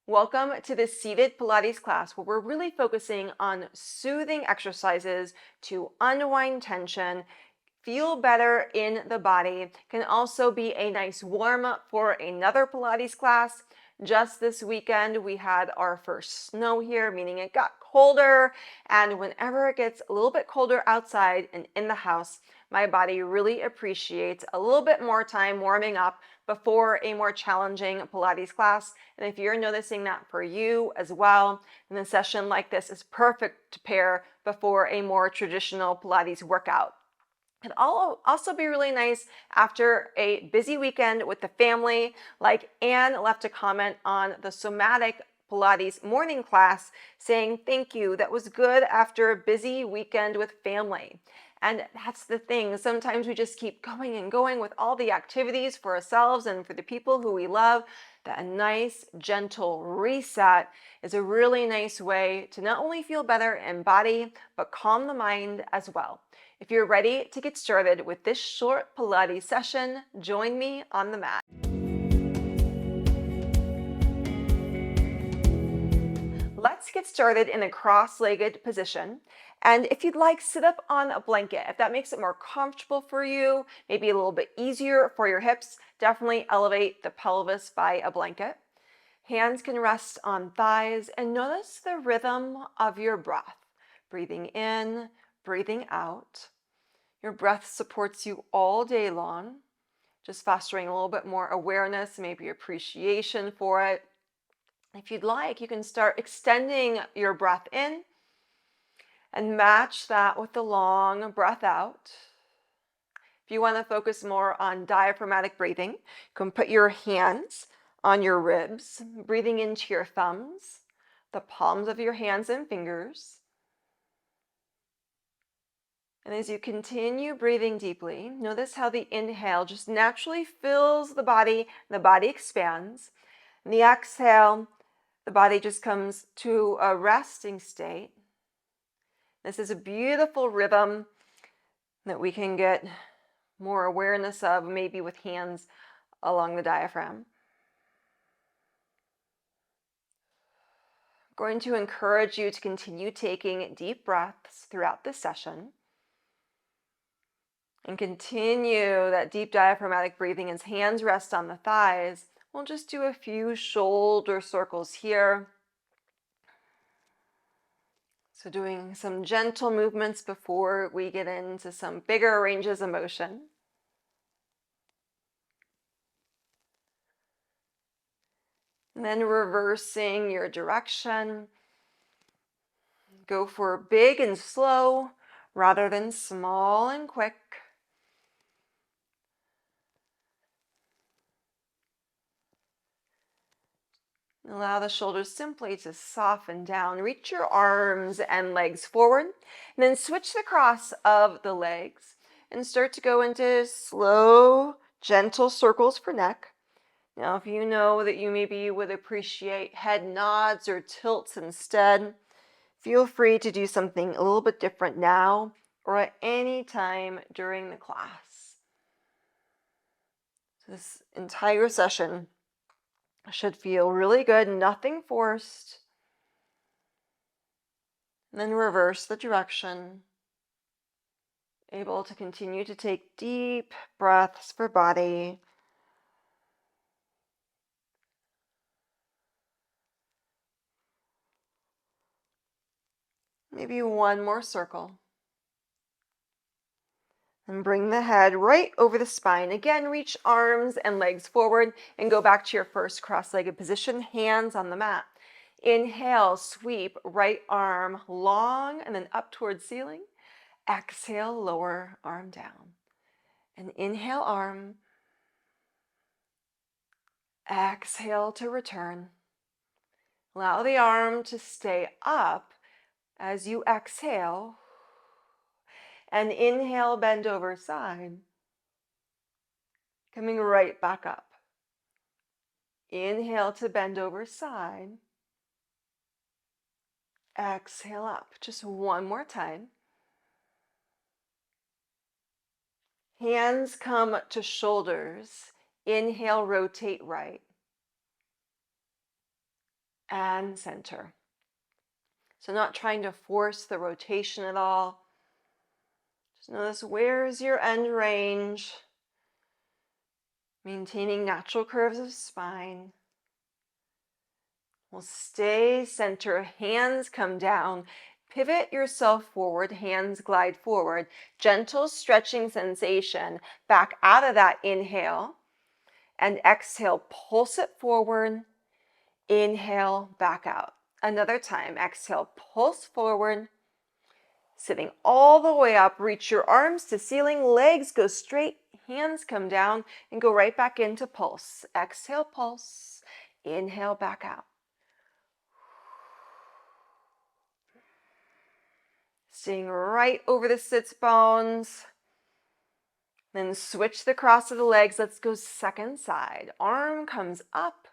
Welcome to the seated Pilates class where we're really focusing on soothing exercises to unwind tension, feel better in the body. Can also be a nice warm up for another Pilates class. Just this weekend, we had our first snow here, meaning it got colder. And whenever it gets a little bit colder outside and in the house, my body really appreciates a little bit more time warming up before a more challenging Pilates class. And if you're noticing that for you as well, then a session like this is perfect to pair before a more traditional Pilates workout. It'd also be really nice after a busy weekend with the family. Like Anne left a comment on the somatic Pilates morning class saying, "Thank you. That was good after a busy weekend with family." And that's the thing. Sometimes we just keep going and going with all the activities for ourselves and for the people who we love. That a nice, gentle reset is a really nice way to not only feel better in body, but calm the mind as well. If you're ready to get started with this short Pilates session, join me on the mat. Let's get started in a cross-legged position. And if you'd like, sit up on a blanket. If that makes it more comfortable for you, maybe a little bit easier for your hips, definitely elevate the pelvis by a blanket. Hands can rest on thighs and notice the rhythm of your breath. Breathing in, breathing out. Your breath supports you all day long, just fostering a little bit more awareness, maybe appreciation for it. If you'd like, you can start extending your breath in and match that with the long breath out. If you want to focus more on diaphragmatic breathing, you can put your hands on your ribs, breathing into your thumbs, the palms of your hands and fingers. And as you continue breathing deeply, notice how the inhale just naturally fills the body expands. And the exhale, the body just comes to a resting state. This is a beautiful rhythm that we can get more awareness of, maybe with hands along the diaphragm. I'm going to encourage you to continue taking deep breaths throughout this session. And continue that deep diaphragmatic breathing as hands rest on the thighs. We'll just do a few shoulder circles here. So doing some gentle movements before we get into some bigger ranges of motion. And then reversing your direction. Go for big and slow rather than small and quick. Allow the shoulders simply to soften down. Reach your arms and legs forward. And then switch the cross of the legs and start to go into slow, gentle circles for neck. Now, if you know that you maybe would appreciate head nods or tilts instead, feel free to do something a little bit different now or at any time during the class. So this entire session should feel really good, nothing forced. And then reverse the direction. Able to continue to take deep breaths for body. Maybe one more circle. And bring the head right over the spine. Again, reach arms and legs forward and go back to your first cross-legged position, hands on the mat. Inhale, sweep right arm long and then up towards ceiling. Exhale, lower arm down. And inhale, arm. Exhale to return. Allow the arm to stay up as you exhale. And inhale, bend over side. Coming right back up. Inhale to bend over side. Exhale up. Just one more time. Hands come to shoulders. Inhale, rotate right. and center. So not trying to force the rotation at all. Just notice where's your end range. Maintaining natural curves of spine. We'll stay center, hands come down. Pivot yourself forward, hands glide forward. Gentle stretching sensation. Back out of that inhale. And exhale, pulse it forward. Inhale, back out. Another time, exhale, pulse forward. Sitting all the way up, reach your arms to ceiling, legs go straight, hands come down, and go right back into pulse. Exhale, pulse. Inhale, back out. Staying right over the sits bones. Then switch the cross of the legs. Let's go second side. Arm comes up.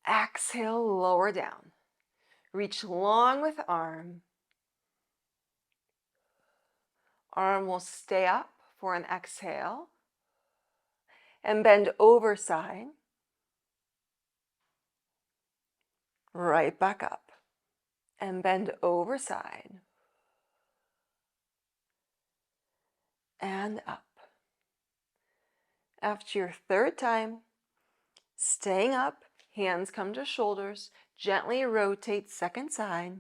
Exhale, lower down. Reach long with arm. Arm will stay up for an exhale. And bend over side. Right back up. And bend over side. And up. After your third time, staying up, hands come to shoulders, gently rotate second side,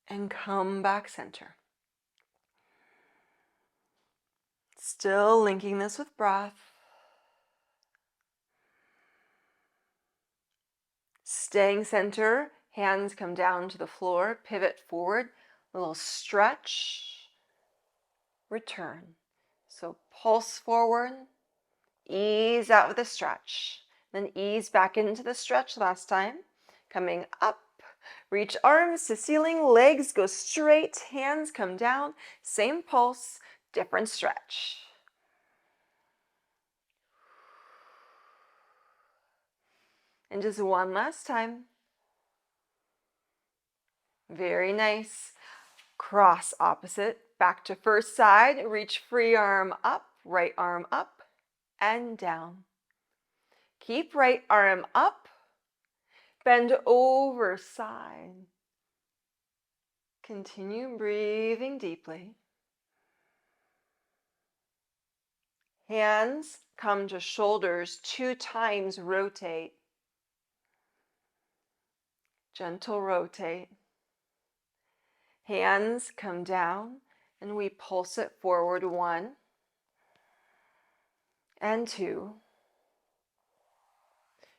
and come back center. Still linking this with breath. Staying center, hands come down to the floor, pivot forward, little stretch, return. So pulse forward, ease out with a stretch, then ease back into the stretch last time. Coming up, reach arms to ceiling, legs go straight, hands come down, same pulse, different stretch. And just one last time. Very nice. Cross opposite, back to first side, reach free arm up, right arm up and down. Keep right arm up, bend over side. Continue breathing deeply. Hands come to shoulders 2 times, rotate. Gentle rotate. Hands come down and we pulse it forward 1 and 2.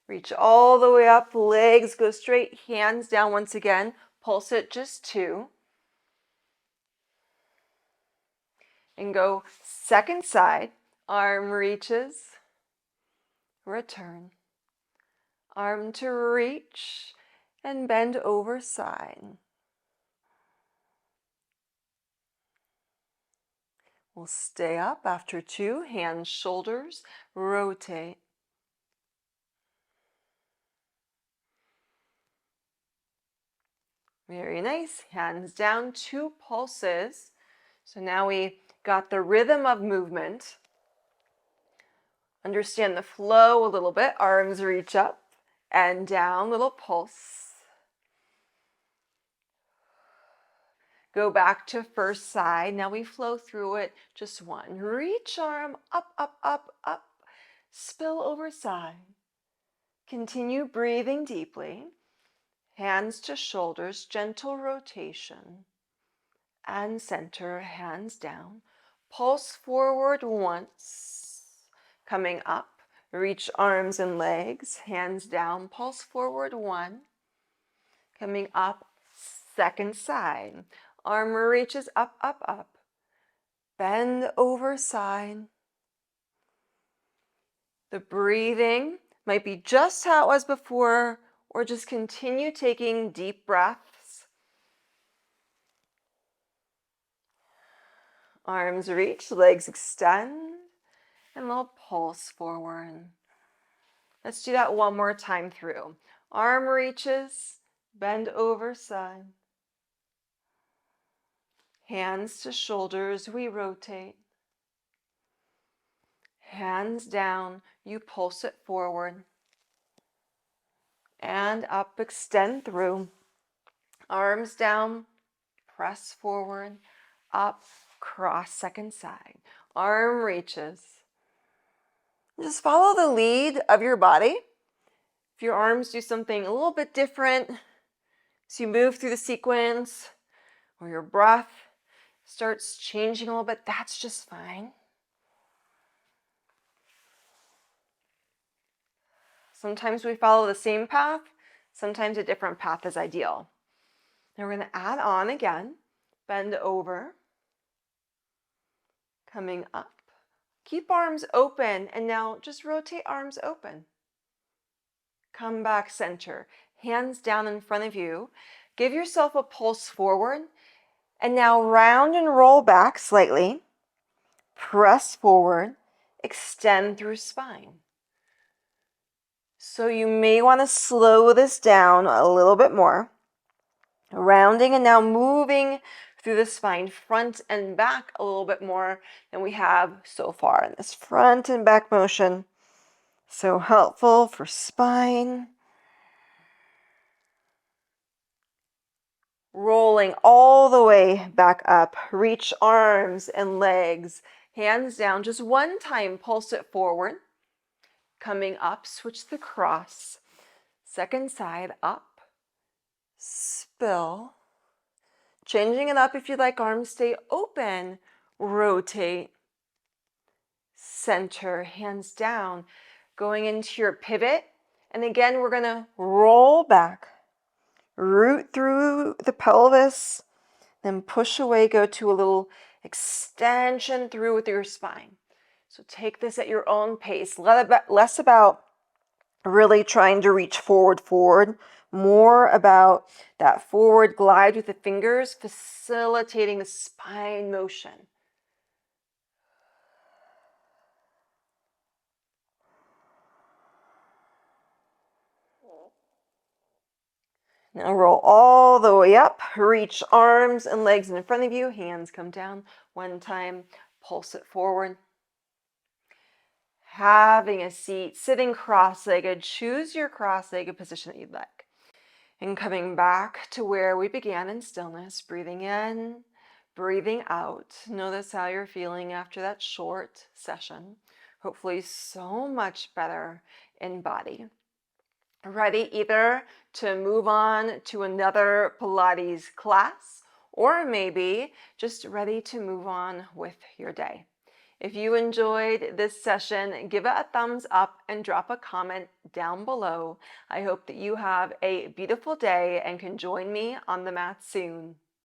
Reach all the way up, legs go straight, hands down once again. Pulse it just 2. And go second side, arm reaches, return. Arm to reach and bend over side. We'll stay up after 2, hands, shoulders, rotate. Very nice, hands down, 2 pulses. So now we got the rhythm of movement. Understand the flow a little bit, arms reach up and down, little pulse. Go back to first side. Now we flow through it. Just 1. Reach arm up, up, up, up. Spill over side. Continue breathing deeply. Hands to shoulders, gentle rotation. And center, hands down. Pulse forward once. Coming up, reach arms and legs. Hands down, pulse forward 1. Coming up, second side. Arm reaches up, up, up. Bend over side. The breathing might be just how it was before, or just continue taking deep breaths. Arms reach, legs extend, and a little pulse forward. Let's do that one more time through. Arm reaches, bend over side. Hands to shoulders, we rotate. Hands down, you pulse it forward. and up, extend through. Arms down, press forward, up, cross second side. Arm reaches. Just follow the lead of your body. If your arms do something a little bit different as you move through the sequence, or your breath starts changing a little bit, that's just fine. Sometimes we follow the same path, sometimes a different path is ideal. Now we're going to add on again, bend over, coming up. Keep arms open, and now just rotate arms open. Come back center, hands down in front of you. Give yourself a pulse forward, and now round and roll back slightly. Press forward, extend through spine. So you may want to slow this down a little bit more. Rounding and now moving through the spine, front and back a little bit more than we have so far in this front and back motion. So helpful for spine. Rolling all the way back up. Reach arms and legs, hands down. Just one time, pulse it forward. Coming up, switch the cross. Second side, up. Spill. Changing it up if you'd like, arms stay open. Rotate. Center, hands down. Going into your pivot. And again, we're going to roll back. Root through the pelvis. Then push away, go to a little extension through with your spine. So take this at your own pace. Less about really trying to reach forward, more about that forward glide with the fingers, facilitating the spine motion. Now roll all the way up, reach arms and legs in front of you, hands come down. One time, pulse it forward. Having a seat, sitting cross-legged, choose your cross-legged position that you'd like. And coming back to where we began in stillness, breathing in, breathing out. Notice how you're feeling after that short session. Hopefully so much better in body. Ready either to move on to another Pilates class, or maybe just ready to move on with your day. If you enjoyed this session, give it a thumbs up and drop a comment down below. I hope that you have a beautiful day and can join me on the mat soon.